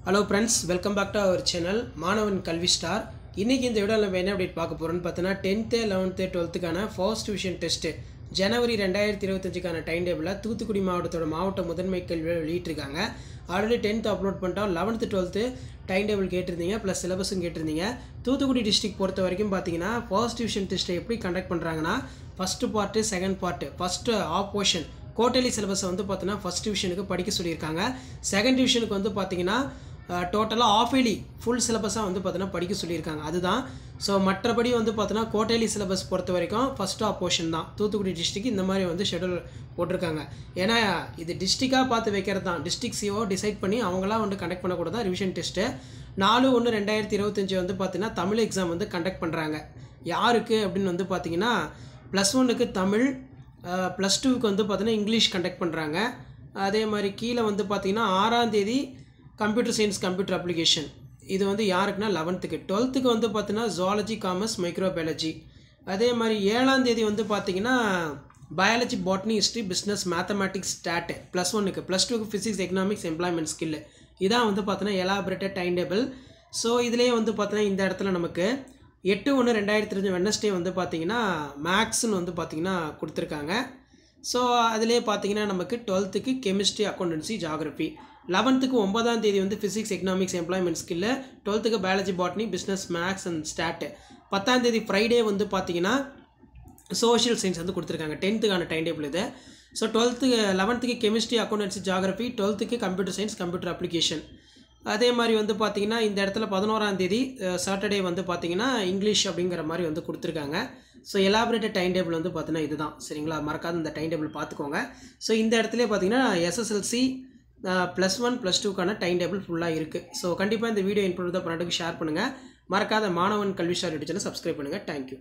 Hello friends, welcome back to our channel மாணவன் கல்வி star. இன்னைக்கு இந்த வீடியோல நம்ம என்ன அப்டேட் பார்க்க போறோம்னு பார்த்தனா 10th 11th 12th கான ஃபர்ஸ்ட் டிவிஷன் டெஸ்ட் ஜனவரி 2025 கான டைம் டேபிள்ல தூத்துக்குடி மாவட்டத்தோட மாவட்ட முதன்மை கல்வி வெளியிட்டிருக்காங்க. ஆல்ரெடி 10th அப்லோட் பண்ணிட்டோம். 11th 12th டைம் டேபிள் கேட்டிருந்தீங்க ப்ளஸ் சிலபஸும் கேட்டிருந்தீங்க. தூத்துக்குடி டிஸ்ட்ரிக்ட் பொறுத்த வரைக்கும் பாத்தீங்கன்னா ஃபர்ஸ்ட் டிவிஷன் டெஸ்ட் எப்படி கண்டக்ட் பண்றாங்கன்னா first part second part first half portion quarterly syllabus வந்து பார்த்தீங்கன்னா ஃபர்ஸ்ட் டிவிஷனுக்கு படிக்க சொல்லியிருக்காங்க. செகண்ட் டிவிஷனுக்கு வந்து பார்த்தீங்கன்னா டோட்டலாக ஆஃப் இயர்லி ஃபுல் சிலபஸாக வந்து பார்த்தீங்கன்னா படிக்க சொல்லியிருக்காங்க. அதுதான் ஸோ மற்றபடி வந்து பார்த்தீங்கன்னா குவார்ட்டர்லி சிலபஸ் பொறுத்த வரைக்கும் ஃபர்ஸ்ட் ஆஃப் போர்ஷன் தான். தூத்துக்குடி டிஸ்ட்ரிக்ட் இந்த மாதிரி வந்து ஷெடியூல் போட்டிருக்காங்க. ஏன்னா இது டிஸ்ட்ரிக்டாக பார்த்து வைக்கிறது தான். டிஸ்ட்ரிக்ட் சிஓ டிசைட் பண்ணி அவங்களாம் வந்து கண்டக்ட் பண்ணக்கூடாது ரிவிஷன் டெஸ்ட்டு. 4/1/2025 வந்து பார்த்தீங்கன்னா தமிழ் எக்ஸாம் வந்து கண்டக்ட் பண்ணுறாங்க. யாருக்கு அப்படின்னு வந்து பார்த்தீங்கன்னா +1க்கு தமிழ், +2க்கு வந்து பார்த்தீங்கன்னா இங்கிலீஷ் கண்டக்ட் பண்ணுறாங்க. அதே மாதிரி கீழே வந்து பார்த்தீங்கன்னா 6ஆம் தேதி கம்ப்யூட்டர் சயின்ஸ் கம்ப்யூட்டர் அப்ளிகேஷன். இது வந்து யாருக்குன்னா 11க்கு. 12க்கு வந்து பார்த்தீங்கன்னா ஜுவாலஜி காமர்ஸ் மைக்ரோபயாலஜி. அதே மாதிரி 7ஆம் தேதி வந்து பார்த்தீங்கன்னா biology botany history business mathematics start +1க்கு. +2க்கு ஃபிசிக்ஸ் எக்கனாமிக்ஸ் எம்ப்ளாய்மெண்ட் ஸ்கில். இதான் வந்து பார்த்தீங்கன்னா எலாபரேட்டட் டைம் டேபிள். ஸோ இதுலேயே வந்து பார்த்தீங்கன்னா இந்த இடத்துல நமக்கு 8/1/2025 வெட்னஸ்டே வந்து பார்த்தீங்கன்னா மேக்ஸ்ன்னு வந்து பார்த்தீங்கன்னா கொடுத்துருக்காங்க. ஸோ அதிலே பார்த்தீங்கன்னா நமக்கு 12க்கு கெமிஸ்ட்ரி அக்கௌண்டன்சி ஜாகிரபி. 11க்கு 9ஆம் தேதி வந்து ஃபிசிக்ஸ் எக்கனாமிக்ஸ் எம்ப்ளாய்மெண்ட் ஸ்கில்லு. 12க்கு biology botany business maths and stat. 10ஆம் தேதி ஃப்ரைடே வந்து பார்த்தீங்கன்னா சோஷியல் சயின்ஸ் வந்து கொடுத்துருக்காங்க. 10th டைம் டேபிள் இது. ஸோ 11க்கு கெமிஸ்ட்ரி அக்கௌண்டன்சி ஜாகிரபி, 12க்கு கம்ப்யூட்டர் சயின்ஸ் கம்ப்யூட்டர் அப்ளிகேஷன். அதே மாதிரி வந்து பார்த்தீங்கன்னா இந்த இடத்துல 11ஆம் தேதி சாட்டர்டே வந்து பார்த்தீங்கன்னா இங்கிலீஷ் அப்படிங்கிற மாதிரி வந்து கொடுத்துருக்காங்க. ஸோ எலாபரேட்டட் டைம் டேபிள் வந்து பார்த்தீங்கன்னா இதுதான். சரிங்களா, மறக்காத இந்த டைம் டேபிள் பார்த்துக்கோங்க. ஸோ இந்த இடத்துல பார்த்தீங்கன்னா SSLC +1 +2க்கான டைம் டேபிள் ஃபுல்லாக இருக்குது. ஸோ கண்டிப்பாக இந்த வீடியோ இன்ஃபர்மேட்டிவ் ஃப்ரெண்டுக்கு ஷேர் பண்ணுங்கள். மறக்காத மாணவன் கல்வி ஸ்டார் யூடியூப் சேனல் சப்ஸ்கிரைப் பண்ணுங்கள். தேங்க்யூ.